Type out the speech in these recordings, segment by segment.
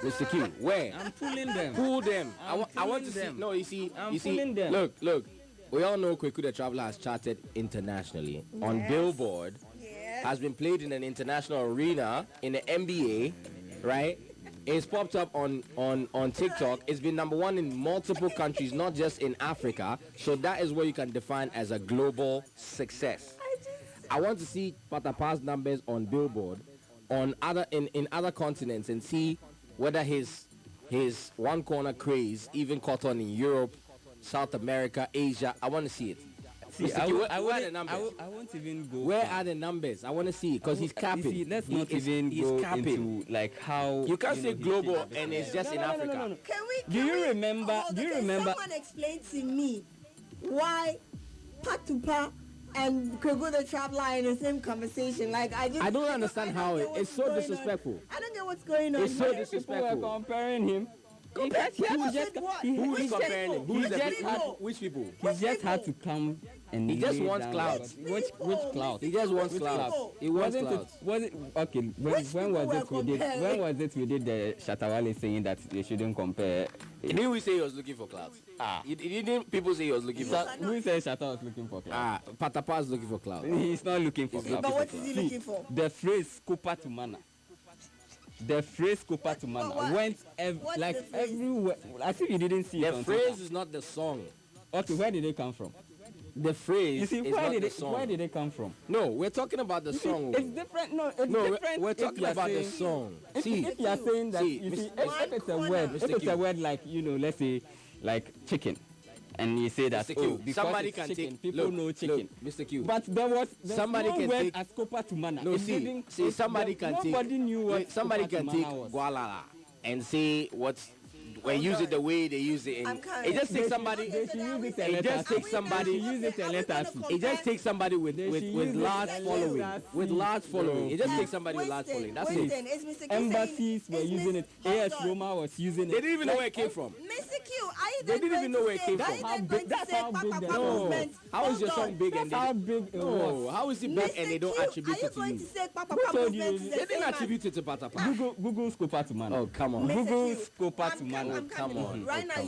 Mr. Q, where? I'm pulling them. Pull them. I want to them. see. No, you see. I'm you see. pulling them. Look. We all know Kwaku the Traveler has charted internationally on Billboard. Yes. Has been played in an international arena in the NBA, right? It's popped up on TikTok. It's been number one in multiple countries, not just in Africa. So that is what you can define as a global success. I want to see Pataapa's numbers on Billboard on in other continents and see whether his one corner craze even caught on in Europe, South America, Asia. I want to see it. See, Mr. Q, where are the numbers? I won't even go. Where are the numbers? I want to see it because he's capping. See, let's not even go into like how you can't say global and it's just in Africa. Can we? Do you remember? Someone explain to me why Pataapa and Kwaku the Traveler are in the same conversation? Like I don't understand how it's so disrespectful. I don't get what's going on. It's so here. disrespectful. People are comparing him. Who is comparing him? Which people? He just had to come and he just wants clouds. Which clouds? He just wants clouds. He wants clouds. Was it okay? When was it we did the Shatawale saying that they shouldn't compare? Didn't we say he was looking for clouds? Didn't people say he was looking for clouds? Who said Shatta was looking for clouds? Pataapa is looking for clouds. He's not looking for clouds. But what is he looking for? The phrase "Kopa to mana." The phrase "Kopa to mana" went everywhere. I think you didn't see it. The phrase is not the song. Okay, where did it come from? The phrase You see, is not the song. where did it come from? No, we're talking about the song. It's different. No, it's different. We're talking about the song. If you are saying that, you see, if it's a word, if it's a word like, let's say, like chicken, and you say that, because somebody can chicken, take. people know chicken. Look, Mr. Q. But there's somebody no can word take. as Kopa to mana. No, somebody can take. Nobody knew what somebody Kopa to can mana take was. gualala and say what's. When use it the way they use it, it just takes somebody. They should use it It just takes somebody. It just takes somebody with large following. With large following. It just takes somebody with large following. That's it. Embassies were using it. AS Roma was using it. They didn't even know where it came from. Mr. Q, are you They didn't even know where it came from. That's how big the No. How is your song big and how big it was. how is it big and they don't attribute it to you? They didn't attribute it to Pataapa. Google's Kopa to mana. Oh, come on. Google's Kopa to mana. Come on. Right now,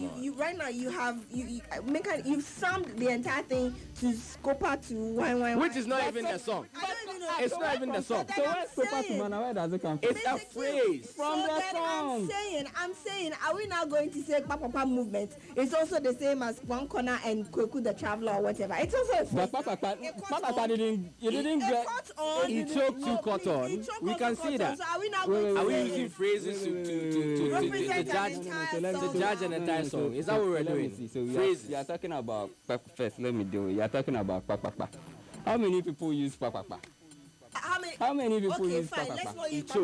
you've summed the entire thing to Kopa to wine. Which is not even the song. I don't even know. It's not even the song. So where's Kopa to mana? Where does it come from? It's a phrase. From the song. I'm saying, are we now going to say Pataapa movement? It's also the same as One Corner and Kwaku the Traveler or whatever. It's also a phrase. But Pataapa didn't get. He choked too caught on. We can see that. So are we now going Are to we say using phrases to represent judge an entire song? Is that what we're doing? So Phrases. you are talking about first. Let me do it. You are talking about Pataapa. How many people use Pataapa? How many people use Pataapa?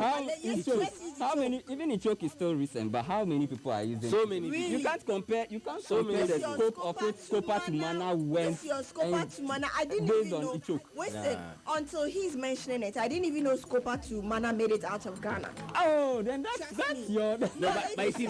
How many? Even Ichoke is still recent, but how many people are using? So many. Really? You can't compare. You can't So compare many. the scope of it. Kopa to mana went This your Skopa to Mana. I didn't based even on know. Ichoke. Listen, until he's mentioning it, I didn't even know Skopa to Mana made it out of Ghana. Oh, then that's your. No, but you see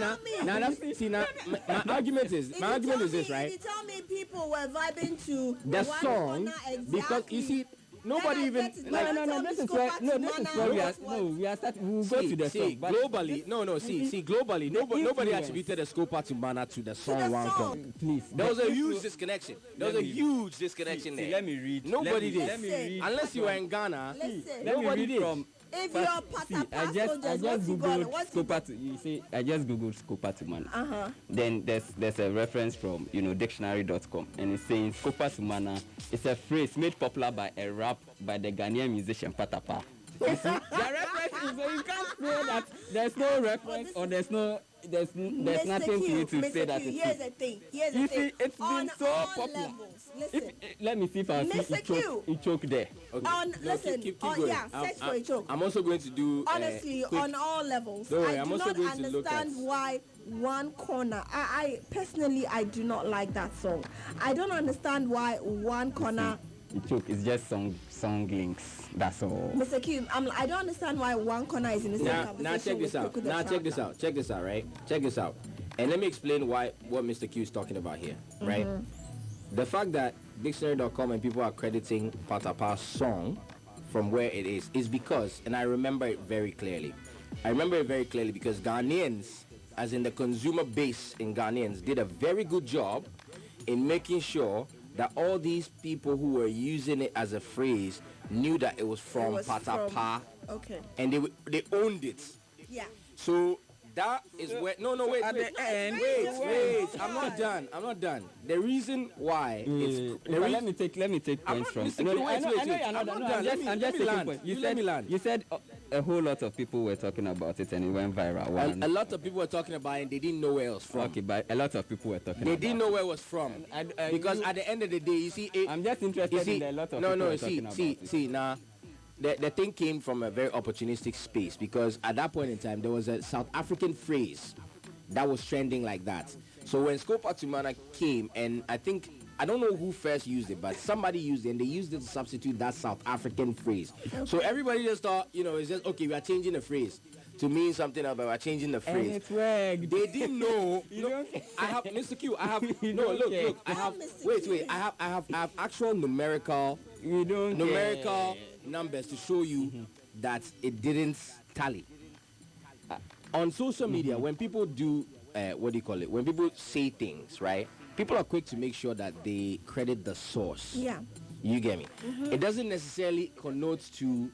now, my argument is this, right? You tell me people were vibing to The One song, Corner because you see, nobody even like. No. This is where we are. No, we are starting. We'll go to the song. But Globally, globally, nobody attributed the Skopa to mana to the song One Corner. please, There was a huge disconnection. There was a huge disconnection there. Let me read. Nobody did. Let me read. Unless you were in Ghana, Listen, nobody did. From if you're Pataapa I just soldiers, googled what's he Skopa to. You see, I just googled Skopa to mana. Uh-huh. Then there's a reference from dictionary.com, and it's saying Skopa to mana is a phrase made popular by a rap by the Ghanaian musician Pataapa. You see, the reference is, so you can't say that there's no reference or there's nothing for you to say that Here's it's. the thing. You see, it's been so popular. Levels, listen. Let me see if I see Mr. Q. Ichoke there. Listen. keep going. Search for a joke. I'm also going to do. Honestly, on all levels, Don't worry, I I'm do also not going to look understand at- why One Corner. I personally, I do not like that song. I don't understand why One Corner. Ichoke is just song links. That's all. Mr. Q, I don't understand why One Corner is in the same conversation. Now check this with out. Kwaku the Now check this Traveler. out. Check this out, right? Check this out. And let me explain what Mr. Q is talking about here, right? The fact that dictionary.com and people are crediting Pataapa's song from where it is because, and I remember it very clearly, I remember it very clearly because Ghanaians, as in the consumer base in Ghanaians, did a very good job in making sure that all these people who were using it as a phrase knew that it was from Pataapa. Okay. And they owned it. Yeah. So that is where wait. At the end, Wait. I'm not done. The reason why is let me take I'm points not- from. Mr. Q, I know you're I'm not not done. done. I'm just Let me taking land. points. Let me land. You said a whole lot of people were talking about it and it went viral. a lot of people were talking about it and they didn't know where it was from. Okay, but a lot of people were talking They about didn't know where it was from. Because at the end of the day, you see, I'm just interested in a lot of people were talking about it. See, now, the thing came from a very opportunistic space because at that point in time, there was a South African phrase that was trending like that. So when Scopa Tumana came, and I don't know who first used it, but somebody used it, and they used it to substitute that South African phrase. So everybody just thought, it's just, okay, we are changing the phrase to mean something else, but we're changing the phrase. And it's worked. They didn't know. You I have Mr. Q. I have You no. don't care. Look. I have wait. I have actual numerical numbers to show you that it didn't tally. On social media, when people do what do you call it? When people say things, right? People are quick to make sure that they credit the source. Yeah. You get me? It doesn't necessarily connote to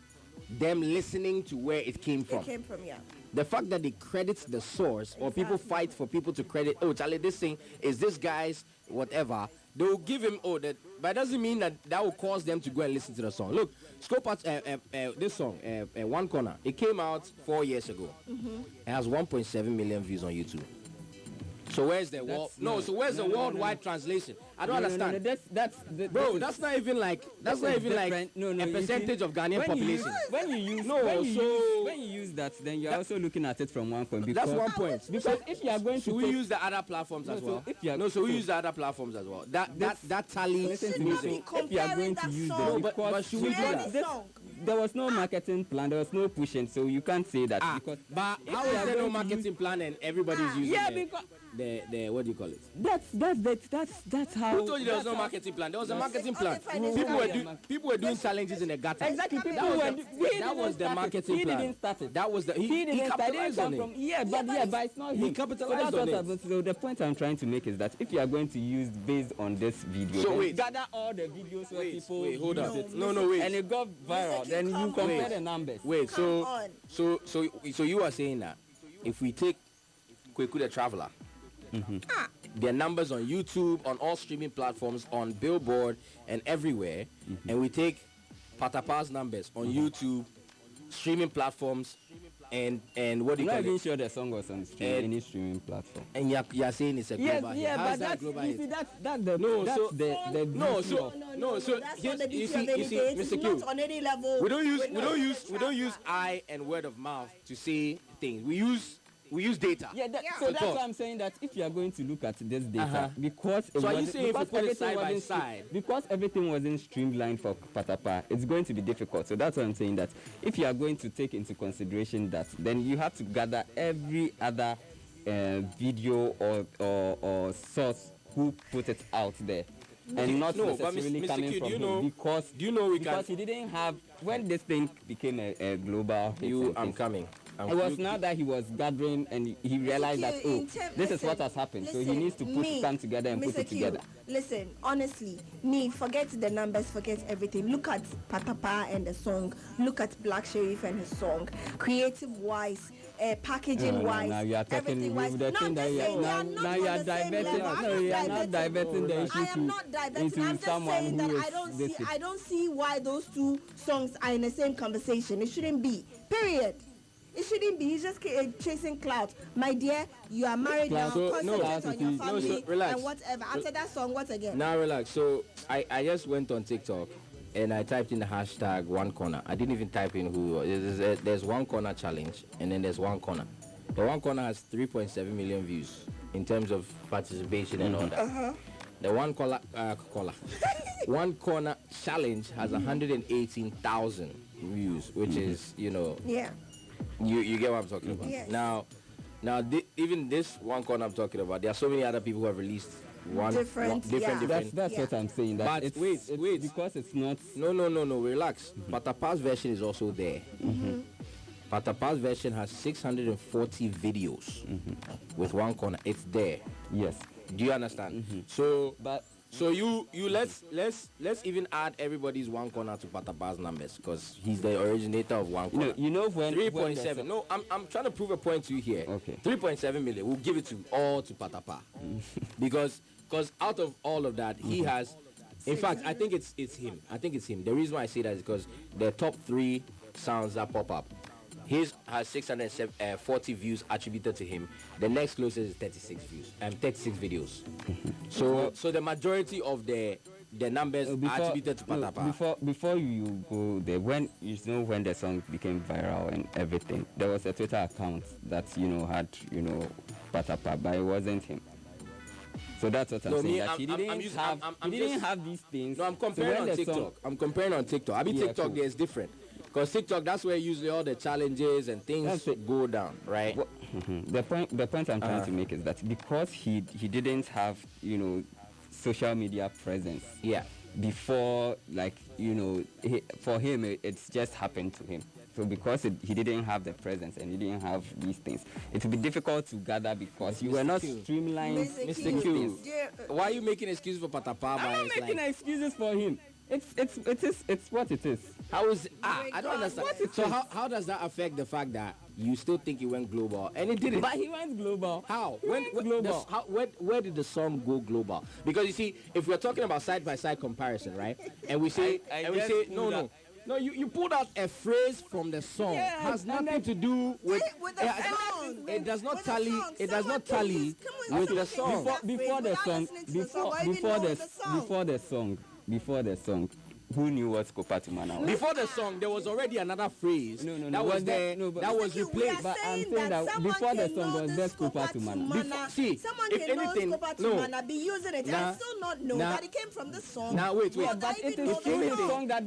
them listening to where it came from. It came from, yeah. The fact that they credit the source or people fight for people to credit, Charlie, this thing is this guy's whatever, they will give him, but it doesn't mean that will cause them to go and listen to the song. Look, this song, One Corner, it came out 4 years ago. It has 1.7 million views on YouTube. So where's the worldwide translation? I don't understand. That's That's not even like a percentage of Ghanaian population. When you use that, then you're also looking at it from one point. That's one point. Because if you are going Should we use the other platforms as well? So we use the other platforms as well. That tally. Listen to Should me. not be If you are going to comparing use that them, song but should we do to that? any song. There was no marketing plan. There was no pushing, so you can't say that because. But if how you is are there no going to marketing plan and everybody's using because the what do you call it? that's how. Who told you there was no marketing plan? There was a marketing plan. Okay, fine, People were doing challenges in the gutter. Exactly. That was the marketing plan. He didn't start it. That was the He didn't start it. capitalized on it. But it's not him. He capitalized so on that's it. So the point I'm trying to make is that if you are going to use based on this video, So then wait. gather all the videos where people Wait, hold use up. it. No, wait. And it got viral. Mr. Then you Come compare on. the numbers. Wait, Come on. so you are saying that if we take Kwaku the Traveler, their numbers on YouTube, on all streaming platforms, on Billboard and everywhere, and we take Patapa's numbers on YouTube, streaming platforms, and what do I'm you not call even it? sure the song was on any streaming platform. And you're saying it's a global hit. How but is that a that's global you hit? see that's the No, that's so- the No, beauty so of- That's here's- not the you beauty of see, anything. Mr. It's Q. not on any level. We don't use We're eye and word of mouth to say things. We use data. Yeah, so To that's talk. why I'm saying that if you are going to look at this data, Uh-huh. because So are you wasn't- saying if because we put it everything side by wasn't side? because everything wasn't streamlined for Pataapa, it's going to be difficult. So that's why I'm saying that if you are going to take into consideration that, then you have to gather every other video or source who put it out there. And not No, but necessarily Mr. coming Q, from do you him know- because do you know we because can- he didn't have when this thing became a global hit. and I'm things. coming. It was now that he was gathering and he realized that, Q, this is what has happened. So he needs to come together and put Mr. it Q, together. Listen, honestly, forget the numbers, forget everything. Look at Pataapa and the song. Look at Black Sherif and his song. Creative wise, packaging wise, now you are talking everything wise. with the No, thing I'm that just you saying, we are are now not you on are the same diverting. level. I'm No, you are not not diverting the issue I am not diverting. into I'm just someone saying that who I is don't this. see. I don't see why those two songs are in the same conversation. It shouldn't be. Period. It shouldn't be. He's just chasing clout. My dear, you are married now. So, Concentrate on your no, so family relax. and whatever. After that song, what again? Now relax. So I just went on TikTok and I typed in the hashtag One Corner. I didn't even type in who it was. There's One Corner challenge and then there's One Corner. The One Corner has 3.7 million views in terms of participation and all that. The One One Corner challenge has 118,000 views, which is Yeah. you get what I'm talking about. Yes. Now even this One Corner I'm talking about, there are so many other people who have released Different, yeah. That's Yeah. what I'm saying. That But it's, wait, because it's not. No, relax. Patapa's version is also there. Patapa's version has 640 videos with one corner. It's there. Yes. Do you understand? So you let's even add everybody's one corner to Patapa's numbers because he's the originator of one corner. You know when 3.7. No, I'm trying to prove a point to you here. Okay. 3.7 million. We'll give it to Patapa because out of all of that he has. In fact, I think it's him. The reason why I say that is because the top 3 sounds that pop up. His has 640 views attributed to him. The next closest is 36 views. 36 videos. So the majority of the numbers are attributed to Pataapa. Before you go there, when the song became viral and everything, there was a Twitter account that had Pataapa, but it wasn't him. So that's what I'm saying. He didn't have these things. No, I'm comparing on TikTok. I'm comparing on TikTok. I mean, TikTok cool. There is different. Because TikTok, that's where usually all the challenges and things go down, right? Well, the point I'm trying to make is that because he didn't have, social media presence. Yeah. Before, for him, it's just happened to him. So because he didn't have the presence and he didn't have these things, it would be difficult to gather because you were not streamlined. Mr. Q, why are you making excuses for Pataapa? I'm not making excuses for him. It's what it is. How is I don't understand. So how does that affect the fact that you still think he went global and it didn't? But he went global. How? Where did the song go global? Because you see, if we're talking about side by side comparison, right? And we say no, you pulled out a phrase from the song. Yeah, has nothing to do with the song. It does not tally. It does not tally with the song. Before the song, who knew what Skopatumana was? Before the song, there was already another phrase that was there. That was replaced. But I'm saying that before the song was just Skopatumana. See, someone if can anything, know Skopatumana, be using it and still not know that it came from the song. Now wait. But it is the song that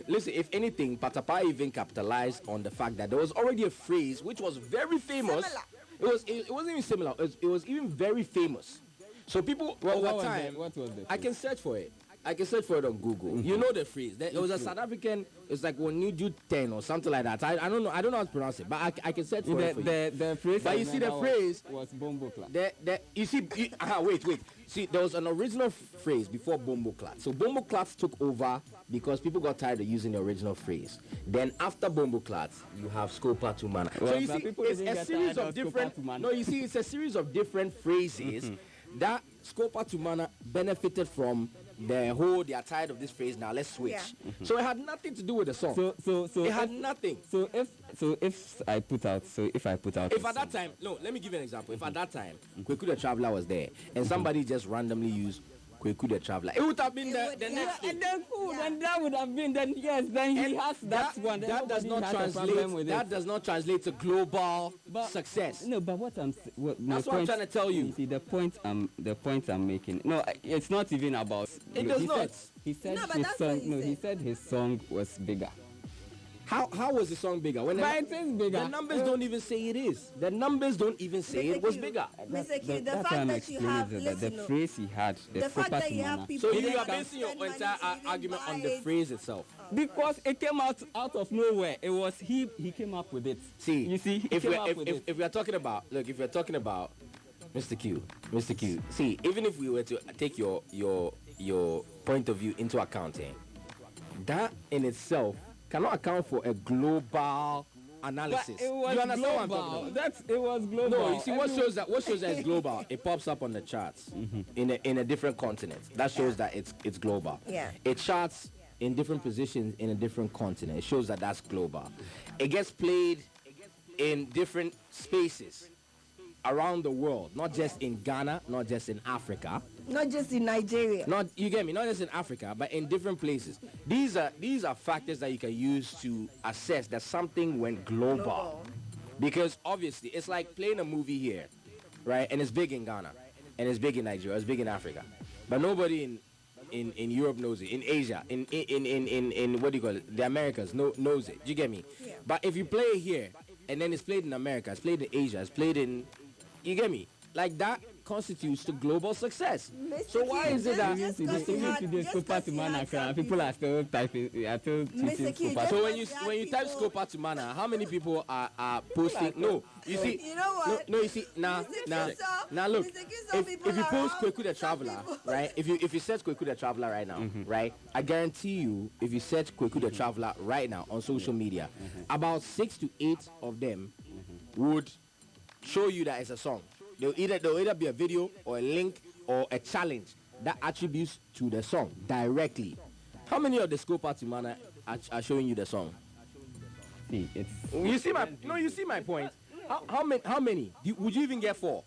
Listen. If anything, Pataapa even capitalized on the fact that there was already a phrase which was very famous. It wasn't even similar. It was even very famous. So people over time, what was it? I can search for it. I can search for it on Google. You know the phrase. It was a South African. It's like when you do 10 or something like that. I don't know. I don't know how to pronounce it, but I can search for it. The phrase. But you see the phrase was Bombo Clat. You see. Wait. See, there was an original phrase before Bombo Clat. So Bombo Clat took over because people got tired of using the original phrase. Then after Bombo Clat, you have Skopatumana. So you see, it's a series of different. No, you see, it's a series of different phrases that Skopatumana benefited from. They are tired of this phrase now. Let's switch. Yeah. So it had nothing to do with the song. So it had nothing. If I put out. If at that time, no, let me give you an example. If at that time, Kwaku the Traveler was there, and somebody just randomly used Kwaku the Traveler, it would have been the next thing. And then cool, and that would have been then he has that one. That does not translate. That does not translate to global success. No, but that's what I'm trying to tell you. You see the point I'm making. No, it's not even about. It does not. He said his song. No, he said his song was bigger. How was the song bigger? When it is bigger. The numbers don't even say it is. The numbers don't even say it was bigger. Mr. Q, the fact that you have the phrase he had, the fact that you have people. So you are basing your entire argument on the phrase itself. Because it came out of nowhere. It was he came up with it. See, you see, if we are talking about Mr. Q. See, even if we were to take your point of view into account, that in itself cannot account for a global analysis. But it was you understand global. What I'm talking about? It was global. No, you see what shows that it's global. It pops up on the charts in a different continent. That shows that it's global. Yeah. It charts in different positions in a different continent. It shows that that's global. It gets played in different spaces around the world, not just in Ghana, not just in Africa, not just in Nigeria. You get me? Not just in Africa, but in different places. These are factors that you can use to assess that something went global. Because obviously, it's like playing a movie here, right? And it's big in Ghana, and it's big in Nigeria, it's big in Africa, but nobody in Europe knows it. In Asia, in what do you call it? The Americas knows it. Do you get me? Yeah. But if you play it here, and then it's played in America, it's played in Asia, it's played in, you get me? Like that constitutes to global success. Mr. So why Q, is it that? just Even 'cause he had- today, just Scopa 'cause to he Mana, had some people are still typing, are still tweeting Q, Scopa. just- So when you type Scopa to Mana, how many people are posting? No, you see, You know what? No, you see, now look. Mr. Q, some people If you are post out, Kwaku the some Traveler, people- right? If you search Kwaku the Traveler right now, right? I guarantee you, if you search Kwaku the Traveler right now on social media, about 6 to 8 of them would show you that it's a song. They'll either be a video or a link or a challenge that attributes to the song directly. How many of the Scopa to Mana are showing you the song? See, it's You see my point. How many? Would you even get 4?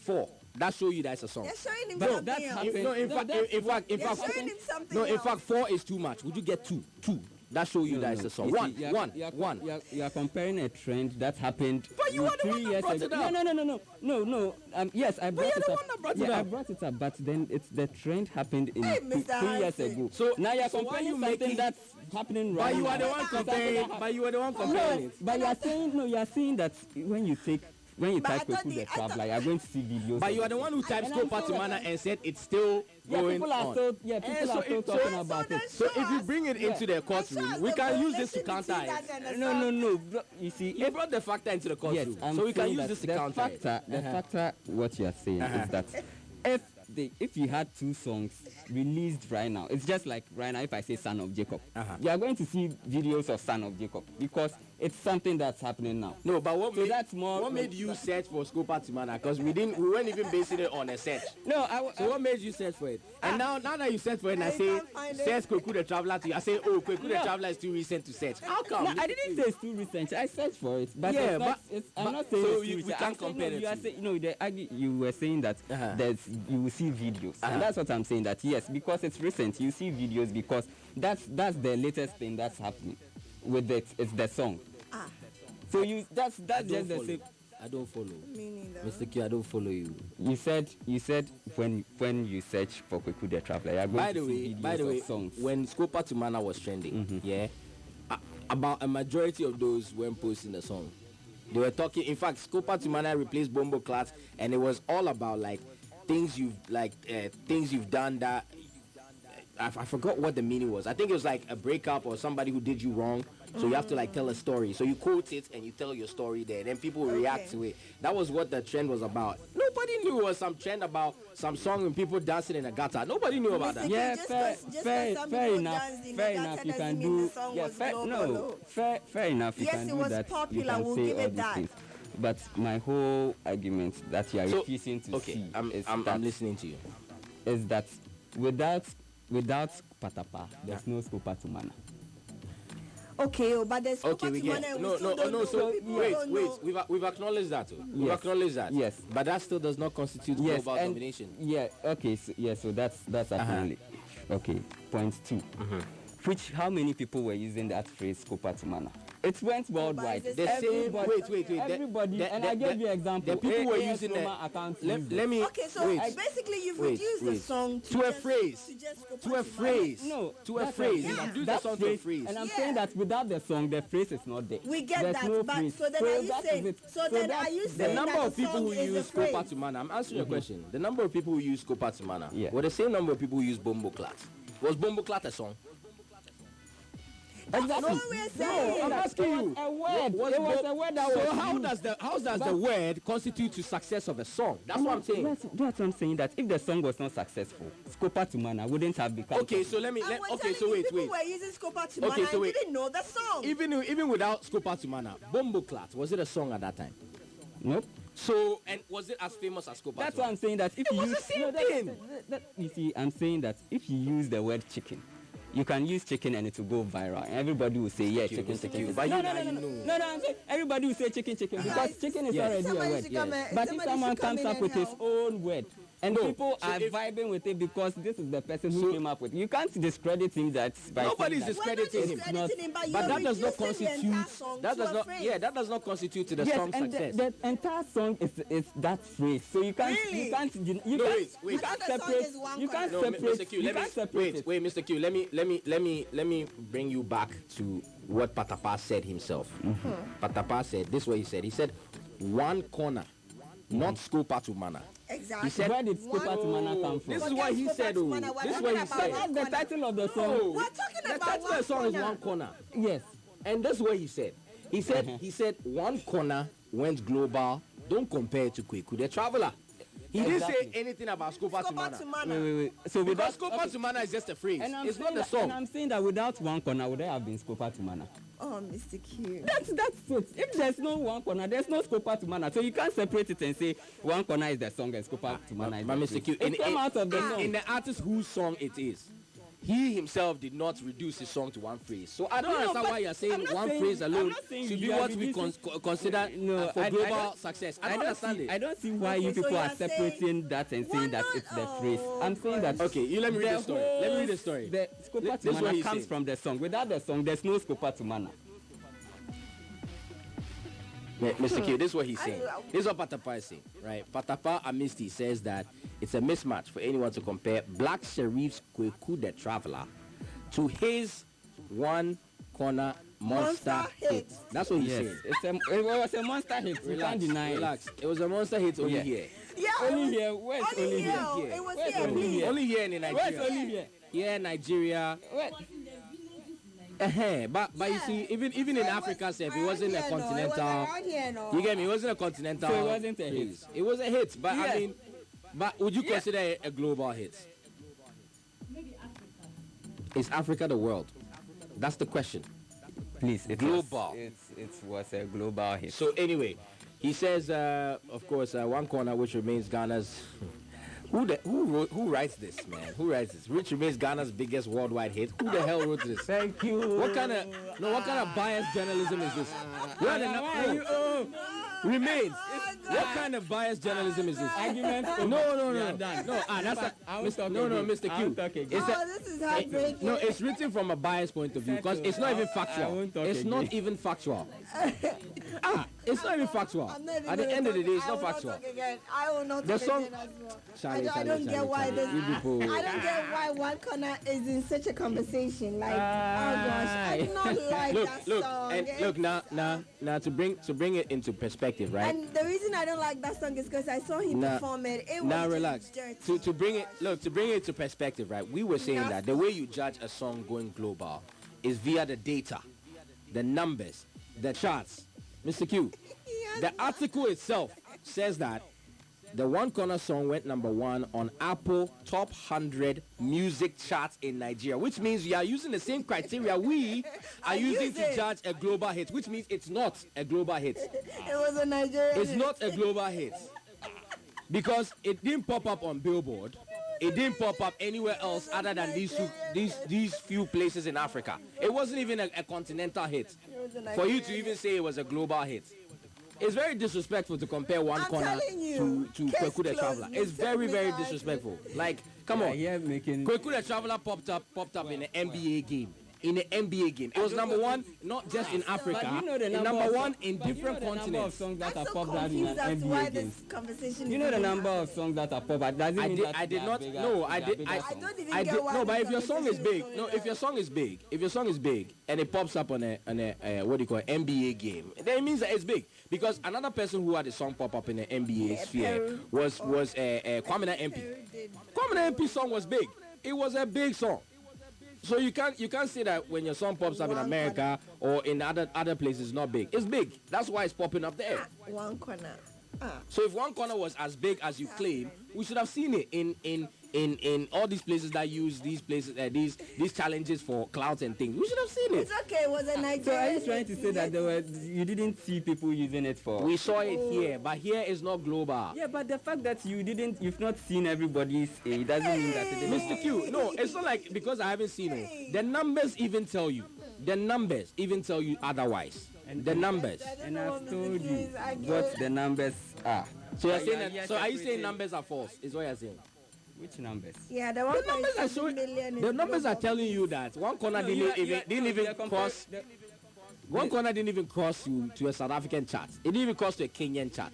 4 that show you that's a song. They're showing him But something that else. happened- No, in No, fact, that's in fact, They're showing him something no, in else. fact, 4 is too much. Would you get 2? 2 that show you that it's a song. You One, see, one. You are comparing a trend that happened. But you are the 3 one that years brought ago. it up. No. Yes, I brought you're it the up. one that brought it Yeah, I up. brought it up. But then it's the trend happened in Hey, 3 Mr. years Hansen. ago. So- now you're so why comparing you something making- that's happening right But you now. are the one comparing. But you are the one comparing it. But you are saying that when you But I type thought Kwaku the I Traveler, thought- you are going to see videos. But of you are it. the one who typed And I'm Scopa to saying Mana that- and said it's still Yeah, going people are on. still people so are still it- talking so- about it. So if you bring it into the courtroom, we can use this to counter it. No. Bro, you see, You brought the factor into the yes, courtroom, I'm so we can saying use that this to the counter it. factor, the factor, what you are saying is that if you had 2 songs released right now, it's just like right now if I say Son of Jacob, you are going to see videos of Son of Jacob because it's something that's happening now. No, but So that's more- what made you search for Scopa to Mana? Because we weren't even basing it on a search. No, So what made you search for it? And now that you search for it, and I And say you can't find it. search Kwaku the Traveler to you, I say oh Kwaku the No. Traveler is too recent to search. How come? No, I didn't say it's too recent. I searched for it, but Yeah, it's not, but- I'm but- not saying so it's too we recent. can't I'm saying, compare no, the you are two. saying, you were saying that you will see videos, and that's what I'm saying. That yes, because it's recent, you see videos because that's the latest thing that's happening with it. It's the song. So that's just the same. I don't follow. Me neither. Mr. Q, I don't follow you. You said when you search for Kwaku the Traveler, you are going By to the see way, videos of songs. when Scopa to Mana was trending, about a majority of those weren't posting the song. They were talking. In fact, Scopa to Mana replaced Bombo Class, and it was all about like things you've done that. I forgot what the meaning was. I think it was like a breakup or somebody who did you wrong. So you have to like tell a story. So you quote it and you tell your story there. Then people react to it. That was what the trend was about. Nobody knew it was some trend about some song and people dancing in a gutter. Nobody knew about that. Mr. Yeah, Just fair, 'cause- just fair, 'cause some fair people enough. danced in Fair the enough. gutter You can doesn't mean do. the song Yeah, was fair, global, no, though. fair enough. You Yes, can it do was that. popular, You can we'll say give all it these that. things. But my whole argument that you are So, refusing to okay, see I'm that listening to you. is that without Pataapa, there's no Scopa to Mana. Okay, but there's Okay, we get no. So wait. We've acknowledged that. We've Yes. acknowledged that. Yes. But that still does not constitute Yes, global and domination. yeah, okay, so that's acknowledged. Okay, point 2. How many people were using that phrase Scopa to Mana? It went worldwide. it's The same. Everybody- Wait. Everybody, and I gave you an example. The people were AS using Roma the. account Let, used it. let me. Okay, so wait. basically you've Wait, reduced the wait. song To a phrase. Scopa To a Mana. phrase. No, To a that's phrase. what I'm You saying. reduce the That song to a phrase. And I'm Yeah. saying that without the song, the phrase is not there. We get There's that, no but phrase. so then are you that saying? is it. So then that's are you the The saying number that of the people who song is use the phrase? Scopa to Mana, I'm answering your question. The number of people who use Scopa to Mana Yeah. were the same number of people who use Bombo Clat. Was Bombo Clat a song? That's what we're saying. I'm asking you. It was a word. It was a word that So was how used. does the word constitute to success of a song? That's what I'm saying. That's what I'm saying. That if the song was not successful, Scopa to Mana wouldn't have become. Okay, so let me. And we're Okay, telling so you wait. people were using Scopa to Okay, Mana so and wait. didn't know the song. Even without Scopa to Mana, Bombo Clat, was it a song at that time? Nope. So, and was it as famous as Scopa That's to why Mana? I'm saying that if you was use the same no, that's- thing. you see, I'm saying that if you use the word chicken, you can use chicken and it will go viral. And everybody will say, yeah, Q, chicken, Mr. chicken. Q, chicken. but No, you no, now no, you no, know. no, I'm saying everybody will say chicken, chicken because chicken is already a Somebody word. should come and- But if somebody someone should come comes in up and with his help. own word, and No, people so are if- vibing with it because this is the person who came up with it. You can't discredit him that by Nobody's saying that. discrediting him. discrediting him, but But you're that does not reducing the entire constitute. song That to does a not. phrase. Yeah, that does not constitute to the Yes, song's and success. the entire song is that phrase. So you can't Really? you can't you No, can't wait. you can't I thought the song separate is one you can't No, separate Mr. Q, you let me can't separate it. wait, Mr. Q. Let me bring you back to what Pataapa said himself. Pataapa said this. Is what he said. He said, one corner, not Scopa to Mana. Exactly. He said, Where did Scopa to Mana come from? this is what he said. Oh, this is what he said. That's the title of the song. No, We're talking the about title of the song is One Corner. Yes. And that's what he said. He said One Corner went global. Don't compare it to Kwaku the Traveler. He didn't say anything about Scopa to Mana. Wait. So Because Scopa to Mana is just a phrase. It's not the song. And I'm saying that without One Corner, would there have been Scopa to Mana? Oh, Mr. Q. That's it. If there's no One Corner, there's no Scopa to Mana. So you can't separate it and say One Corner is the song and Scopa to Mana is But the Mr. Q, phrase. It came out of the song. in the artist whose song it is, he himself did not reduce his song to one phrase. So I don't understand why you're saying one phrase alone should be what we consider for global success. I don't understand it. I don't see why Okay, you so people are you're saying separating that and saying that it's the phrase. I'm saying that. Okay, you let me read the story. Let me read the story. The Scopa This to is what Mana he's comes saying. from the song. Without the song, there's no Scopa to Mana. Mr. Q, this is what he's saying. This is what Pataapa is saying, right? Pataapa Amisty says that it's a mismatch for anyone to compare Black Sherif's Kwaku the Traveler to his One Corner monster hit. That's what he's saying. It was a monster hit. You can't deny it. Relax. It was a monster hit only Yeah. here. Yeah, Only here. Where's only here? It was Where's here, only please. here? Only here in Nigeria. Where's only here? Yeah, Nigeria. Where? But you see, even in Africa, if it wasn't a continental, you get me? It wasn't a continental. So it wasn't a hit. phrase. It was a hit, but I Yeah. mean, but would you consider it a global hit? Is Africa the world? That's the question. Please, Global. It was a global hit. So anyway, he says, of course, One Corner, which remains Ghana's. Who writes this, man? Who writes this? Which remains Ghana's biggest worldwide hit. Who the hell wrote this? Thank you. What kind of biased journalism is this? Remains. What kind of biased journalism is this? Argument. No. We are done. No, that's I won't talk no, again. Mr. I Q. won't talk again. It's a- This is heartbreaking. no, it's written from a biased point of view because it's not even I factual. won't talk It's not again. even factual. It's not even factual. I'm not even At the gonna end of the talk- day, it's I not will factual. talk again. I will not The talk song- again as well. Charlie, I don't get why this. You people. I don't get why One Corner is in such a conversation. Like, oh gosh, I do not like that song. And look now to bring it into perspective, right? And the reason I don't like that song is because I saw him perform it. It was Now just relax. dirty. To bring it to perspective, right? We were saying that the way you judge a song going global is via the data, the numbers, the charts. Mr. Q, the article itself says that the One Corner song went #1 on Apple Top 100 music charts in Nigeria, which means we are using the same criteria we are using to judge a global hit, which means it's not a global hit. It was a Nigerian. It's not a global hit because it didn't pop up on Billboard. It didn't pop up anywhere else other than these few places in Africa. It wasn't even a continental hit. For you to even say it was a global hit, it's very disrespectful to compare One I'm Corner telling you, to case Kwaku the closed, Traveler. It's Mr. very, very Mr. disrespectful. Like, come on. Yeah, making. Kwaku the Traveler popped up in an NBA game. In the NBA game, it was #1 not just in Africa. But you know the and number of #1 songs- in but you know different the number of continents. songs that I'm are so popular in confused an as to why NBA this game. conversation You is know the even number of happening. songs that are popular. Doesn't mean that I did they are not. bigger- No, they I are did. bigger I songs. don't even I get did. why No, but this if your song is conversation big, is no, going if your song is big, and it pops up on a what do you call it, NBA game, then it means that it's big. Because another person who had a song pop up in the NBA sphere was Kwame MP. Kwame MP song was big. It was a big song. So you can't say that when your song pops up in America or in other places it's not big. It's big. That's why it's popping up there. One Corner. So if One Corner was as big as you claim, we should have seen it in all these places that use these places these challenges for clout and things. We should have seen it. It's okay. It was a Nigerian. So are you trying to say that you didn't see people using it for? We saw it here, but here is not global. Yeah, but the fact that you've not seen everybody's, it doesn't mean that it didn't. Mr. Q, no, it's not like because I haven't seen it. The numbers even tell you. The numbers even tell you otherwise. The numbers. And I've told you what the numbers are. So you're saying that, so are you saying numbers are false? Is what you're saying? Which numbers? Yeah, the The numbers are showing. The numbers are telling you that One Corner didn't even cross. One Corner didn't even cross to a South African chart. It didn't even cross to a Kenyan chart.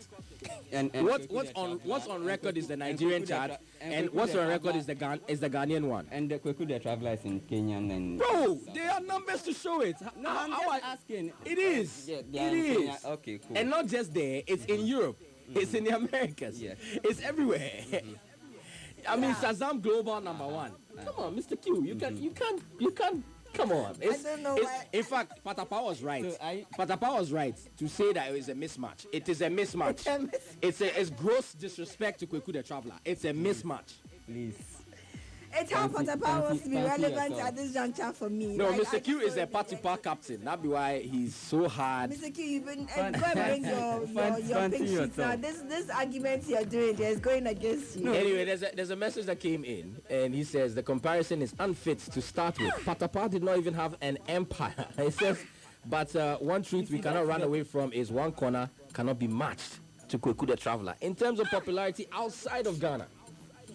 And What's on record is the Nigerian chart, and what's on record is the Ghanaian one. And the Kwaku the Traveler is in Kenyan and. Bro, there are numbers to show it. No, I'm just asking. It is. Yeah, It they are in is. Kenya. Okay, cool. And not just there, it's in Europe. It's in the Americas. Yes. It's everywhere. I mean, Shazam Global #1. Come on, Mr. Q. You can't. Come on. don't know it's, why- in fact, Pataapa was right. So Pataapa was right to say that it was a mismatch. It is a mismatch. It's gross disrespect to Kwaku the Traveler. It's a mismatch. Please. It's how Fancy- Pataapa was to be fancy relevant yourself. at this juncture for me. No, Like, I Mr. Q just is a don't Pataapa captain. That'd be why he's so hard. Mr. Q, you've been Fan- go and bring your fancy pink sheets now. yourself. This argument you're doing there is going against you. Anyway, there's a message that came in, and he says the comparison is unfit to start with. Pataapa did not even have an empire. He says, but one truth we cannot run away from is one corner cannot be matched to Kwaku the Traveler in terms of popularity outside of Ghana.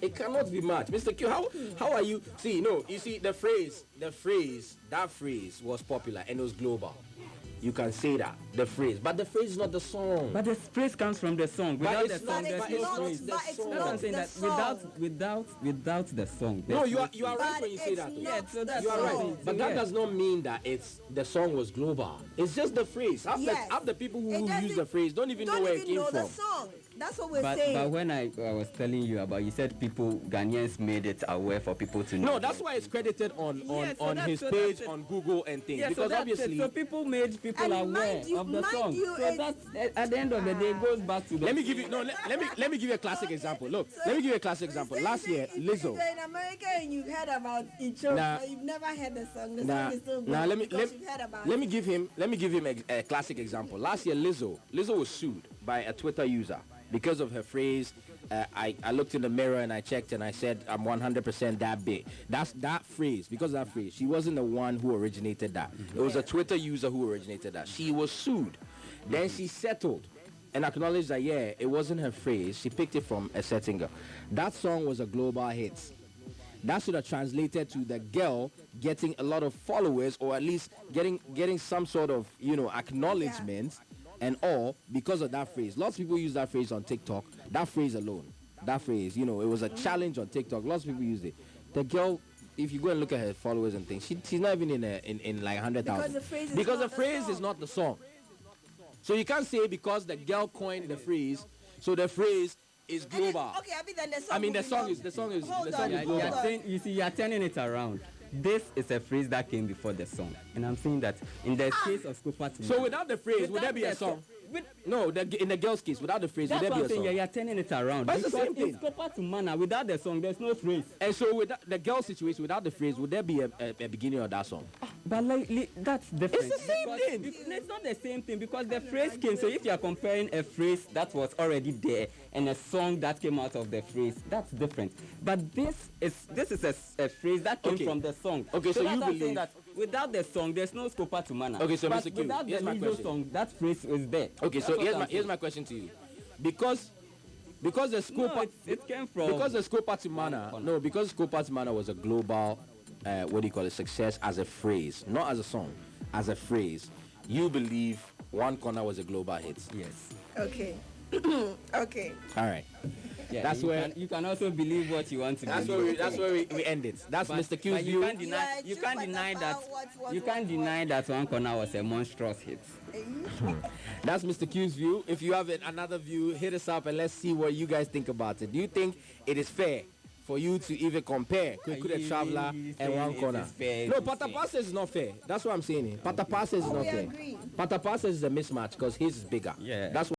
It cannot be matched. Mr. Q, how are you? See, no, you see that phrase was popular and it was global. You can say that, the phrase. But the phrase is not the song. But the phrase comes from the song. Without the it's song, not- there's but no it's not phrase. the But it's song. That's what I'm not saying. the That song. without the song. No, there's you are phrase. right when you say it's that. Though. not so that's the You are right. song. But that Yeah. does not mean that it's the song was global. It's just the phrase. Half the people It who doesn't- use the phrase don't even know where it came know the from. song. That's what we're But saying. when I was telling you about, you said Ghanaians made it aware for people to know. No, that's why it's credited on Yeah, so that's- his so page that's it. on Google and things. Yeah, because so that's obviously, it. So people made people And aware mind you- of the mind song. you, So that's at the end of the day, it goes back to the. let me give you let me give you a classic example. Look, let me give you a classic example. Last year, If Lizzo. you're in America and you've heard about Icho, Nah. but you've never heard the song. The Now, song is still good now because you've heard about let it. me give him a classic example. Last year, Lizzo was sued by a Twitter user because of her phrase. I looked in the mirror and I checked and I said I'm 100% that big. That's that phrase. Because of that phrase, she wasn't the one who originated that. It was a Twitter user who originated that. She was sued. Then she settled and acknowledged that it wasn't her phrase. She picked it from a certain girl. That song was a global hit. That should have translated to the girl getting a lot of followers, or at least getting some sort of acknowledgement and all because of that phrase. Lots of people use that phrase on TikTok. That phrase alone, that phrase, it was a challenge on TikTok. Lots of people used it. The girl, if you go and look at her followers and things, she's not even in like 100,000. Because the phrase is not the the phrase song. is not the song. So you can't say because the girl coined the phrase, so the phrase is And then- global. okay, I mean then the song. I mean, the will be song long. is Hold the song on, is You hold global. on. are turning it around. This is a phrase that came before the song, and I'm saying that in the case of Scoopart. So without the phrase, would there be a song? No, in the girl's case, without the phrase, would That's there what be I'm a saying. song? You're turning it around. But it's the Because same thing. in Scoopart to Mana, without the song, there's no phrase. And so with the girl situation, without the phrase, would there be a beginning of that song? But that's different. It's the same Because thing. It's not the same thing because the phrase came. So if you are comparing a phrase that was already there and a song that came out of the phrase, that's different. But this is a phrase that came Okay. from the song. Okay, so that's you why I'm saying believe- that without the song, there's no Scoopart to Mana. Okay, so but Mr. Q, without the here's my Lizzo question. song, that phrase is there. Okay, so That's what here's I'm my saying. question to you, because the scope No, it came from because the Scopatimana because Scopatimana was a global success as a phrase, not as a song, as a phrase. You believe One Corner was a global hit. yes. Okay. Okay. All right. Yeah, That's where- you can also believe what you want to That's believe. where we end it. That's But- Mr. Q's but view. you can't deny, Yeah, you true, can't but deny about that. what- You can't deny that One Corner was a monstrous hit. That's Mr. Q's view. If you have another view, hit us up and let's see what you guys think about it. Do you think it is fair for you to even compare Kwaku the you Traveler really and saying One it Corner? is fair No, to Pataapa say? says it's not fair. That's what I'm saying. Pataapa says it's not we fair. agree. Pataapa says it's a mismatch because his is bigger. Yeah. That's